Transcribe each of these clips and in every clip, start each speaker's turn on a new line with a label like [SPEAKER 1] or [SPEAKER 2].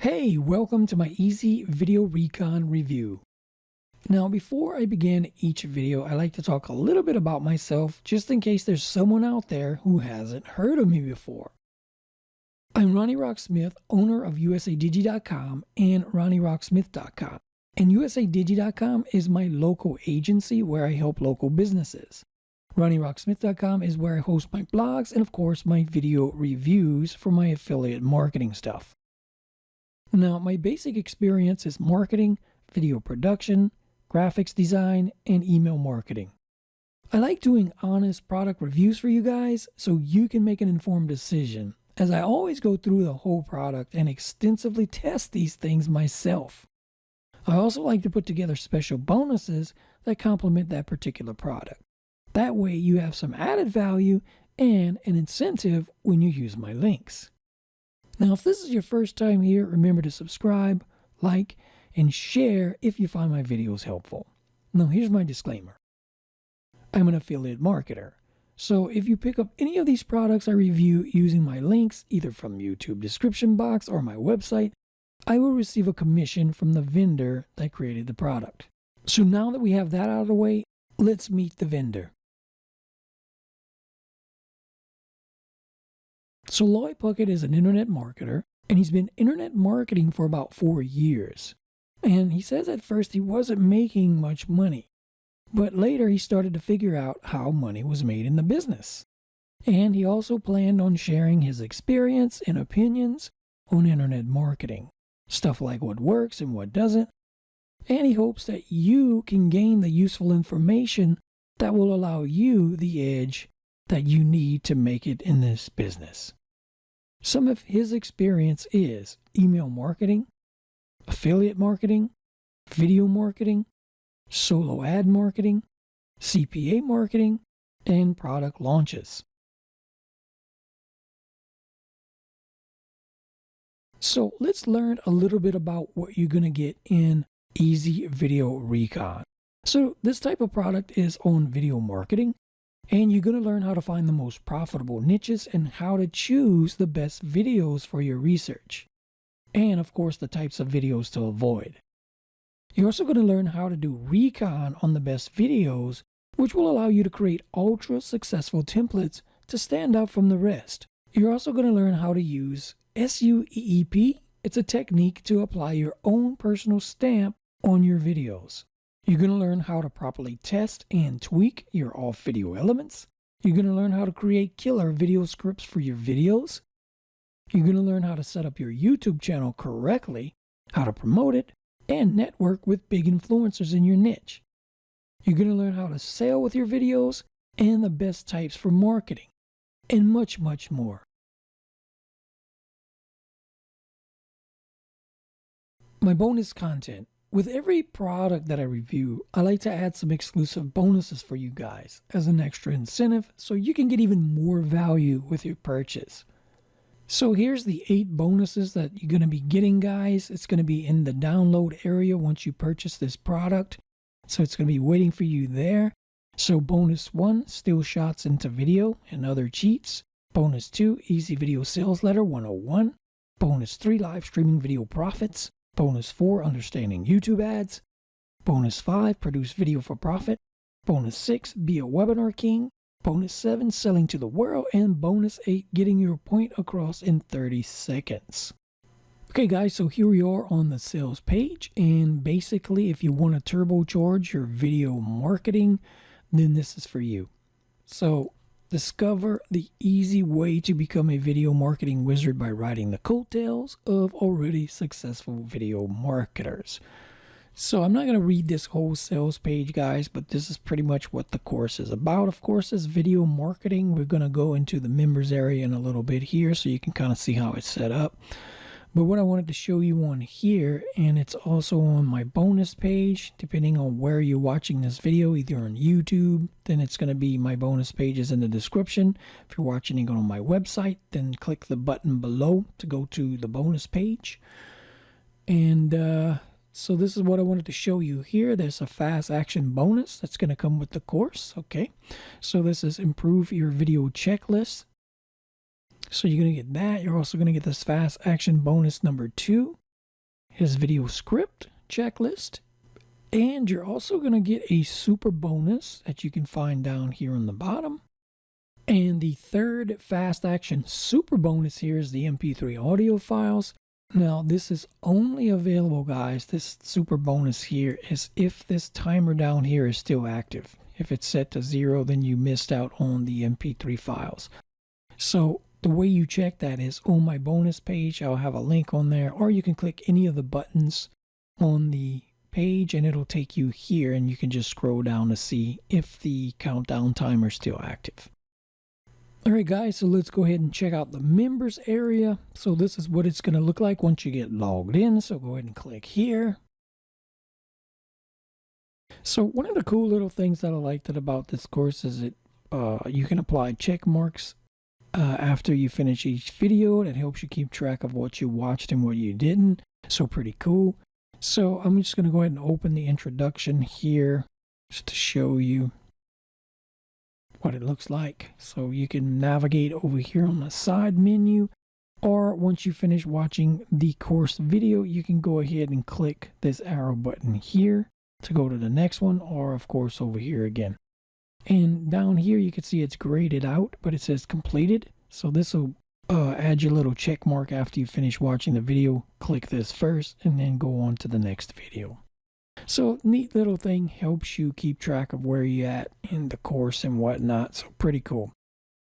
[SPEAKER 1] Hey, welcome to my easy video recon review. Now, before I begin each video, I like to talk a little bit about myself just in case there's someone out there who hasn't heard of me before. I'm Ronnie Rocksmith, owner of USADigi.com and RonnieRocksmith.com. And USADigi.com is my local agency where I help local businesses. RonnieRocksmith.com is where I host my blogs and, of course, my video reviews for my affiliate marketing stuff. Now, my basic experience is marketing, video production, graphics design, and email marketing. I like doing honest product reviews for you guys so you can make an informed decision, as I always go through the whole product and extensively test these things myself. I also like to put together special bonuses that complement that particular product. That way you have some added value and an incentive when you use my links. Now, if this is your first time here, remember to subscribe, like, and share if you find my videos helpful. Now, here's my disclaimer. I'm an affiliate marketer, so if you pick up any of these products I review using my links, either from YouTube description box or my website, I will receive a commission from the vendor that created the product. So now that we have that out of the way, let's meet the vendor. So Lloyd Puckett is an internet marketer, and he's been internet marketing for about 4 years. And he says at first he wasn't making much money, but later he started to figure out how money was made in the business. And he also planned on sharing his experience and opinions on internet marketing, stuff like what works and what doesn't. And he hopes that you can gain the useful information that will allow you the edge that you need to make it in this business. Some of his experience is email marketing, affiliate marketing, video marketing, solo ad marketing, CPA marketing, and product launches. So let's learn a little bit about what you're going to get in Easy Video Recon. So this type of product is on video marketing. And you're going to learn how to find the most profitable niches and how to choose the best videos for your research. And of course, the types of videos to avoid. You're also going to learn how to do recon on the best videos, which will allow you to create ultra successful templates to stand out from the rest. You're also going to learn how to use SUEEP. It's a technique to apply your own personal stamp on your videos. You're going to learn how to properly test and tweak your off video elements. You're going to learn how to create killer video scripts for your videos. You're going to learn how to set up your YouTube channel correctly, how to promote it, and network with big influencers in your niche. You're going to learn how to sell with your videos and the best types for marketing, and much, much more. My bonus content. With every product that I review, I like to add some exclusive bonuses for you guys as an extra incentive so you can get even more value with your purchase. So here's the 8 bonuses that you're going to be getting, guys. It's going to be in the download area once you purchase this product. So it's going to be waiting for you there. So bonus 1, still shots into video and other cheats. Bonus 2, easy video sales letter 101. Bonus 3, live streaming video profits. Bonus 4, understanding YouTube ads. Bonus 5, produce video for profit. Bonus 6, be a webinar king. Bonus 7, selling to the world. And bonus 8, getting your point across in 30 seconds. Okay guys, so here we are on the sales page. And basically, if you want to turbocharge your video marketing, then this is for you. So discover the easy way to become a video marketing wizard by riding the coattails of already successful video marketers. So I'm not going to read this whole sales page, guys, but this is pretty much what the course is about. Of course, it's video marketing. We're going to go into the members area in a little bit here so you can kind of see how it's set up. But what I wanted to show you on here, and it's also on my bonus page, depending on where you're watching this video, either on YouTube, then it's going to be my bonus pages in the description. If you're watching it on my website, then click the button below to go to the bonus page. And so this is what I wanted to show you here. There's a fast action bonus that's going to come with the course. Okay, so this is improve your video checklist. So you're going to get that. You're also going to get this fast action bonus number 2. his video script checklist, and you're also going to get a super bonus that you can find down here on the bottom. And the third fast action super bonus here is the MP3 audio files. Now this is only available, guys, this super bonus here is if this timer down here is still active. If it's set to 0, then you missed out on the MP3 files. So the way you check that is on my bonus page. I'll have a link on there, or you can click any of the buttons on the page and it'll take you here, and you can just scroll down to see if the countdown timer is still active. Alright guys, so let's go ahead and check out the members area. So this is what it's going to look like once you get logged in. So go ahead and click here. So one of the cool little things that I liked about this course is you can apply check marks after you finish each video. That helps you keep track of what you watched and what you didn't. So pretty cool. So I'm just going to go ahead and open the introduction here just to show you what it looks like. So you can navigate over here on the side menu, or once you finish watching the course video, you can go ahead and click this arrow button here to go to the next one, or of course over here again. And down here you can see it's graded out, but it says completed. So this will add your little check mark after you finish watching the video. Click this first and then go on to the next video. So neat little thing, helps you keep track of where you're at in the course and whatnot. So pretty cool.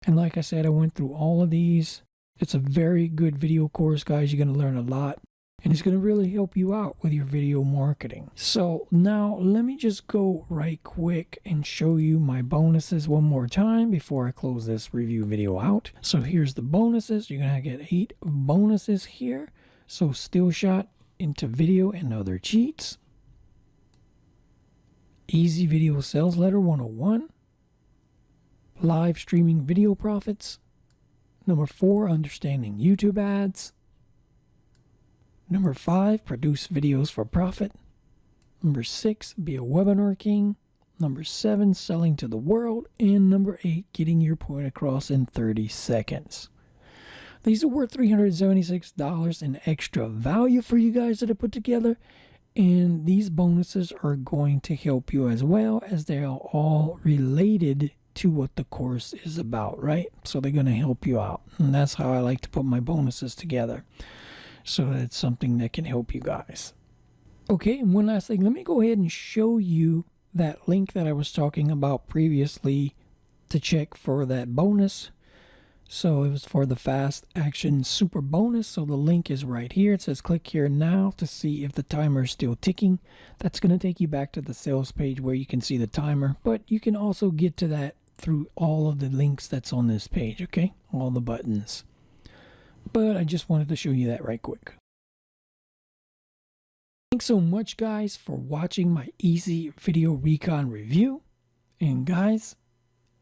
[SPEAKER 1] And like I said, I went through all of these. It's a very good video course, guys. You're going to learn a lot, and it's going to really help you out with your video marketing. So now let me just go right quick and show you my bonuses one more time before I close this review video out. So here's the bonuses. You're going to get 8 bonuses here. So still shot into video and other cheats. Easy Video Sales Letter 101. Live Streaming Video Profits. Number 4, Understanding YouTube Ads. Number 5, Produce Videos for Profit. Number 6, Be a Webinar King. Number 7, Selling to the World. And number 8, Getting Your Point Across in 30 seconds. These are worth $376 in extra value for you guys that I put together. And these bonuses are going to help you as well, as they are all related to what the course is about, right? So they're going to help you out. And that's how I like to put my bonuses together. So that's something that can help you guys. Okay, and one last thing. Let me go ahead and show you that link that I was talking about previously to check for that bonus. So it was for the fast action super bonus. So the link is right here. It says click here now to see if the timer is still ticking. That's going to take you back to the sales page where you can see the timer, but you can also get to that through all of the links that's on this page, okay? All the buttons. But I just wanted to show you that right quick. Thanks so much, guys, for watching my easy video recon review. And guys,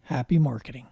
[SPEAKER 1] happy marketing.